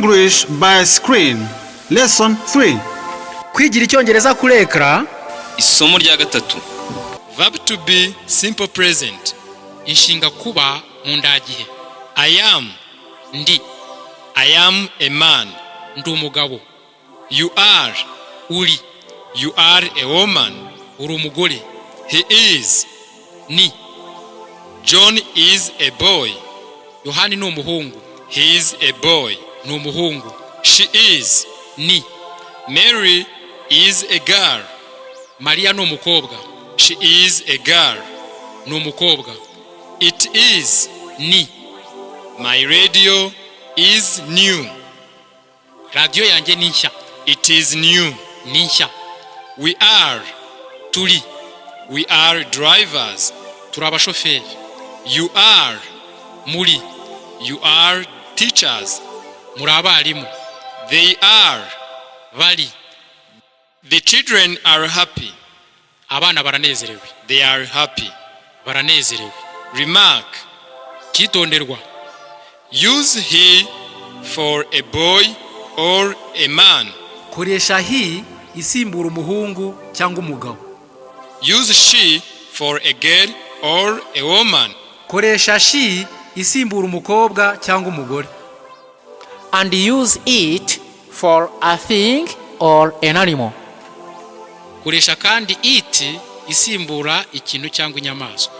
English by screen. Lesson 3. Kwigira icyongereza kuri ekara. Isomo rya gatatu. Verb to be simple present. Inshinga kuba mu ndagihe. I am. Ndi. I am a man. Ndi umugabo. You are. Uri. You are a woman. Uri umugore. He is. Ni. John is a boy. Yohani ni umuhungu. He is a boy. Ni umuhungu. She is. Ni. Mary is a girl. Maria ni umukobwa. She is a girl. Ni umukobwa. It is. Ni. My radio is new. Radio yanjye ni nshya. It is new. Ni nshya. We are. Turi. We are drivers. Turi abashoferi. You are. Muri. You are teachers. Muri abarimu. They are. Bari. The children are happy. Abana baranezerewe. They are happy. Baranezerewe. Remark. Kitonderwa. Use he for a boy or a man. Koresha he isimbura umuhungu cyangwa umugabo. Use she for a girl or a woman. Koresha she isimbura umukobwa cyangwa umugore. And use it for a thing or an animal. Koresha kandi it isimbura ikintu cyangwa inyamaswa.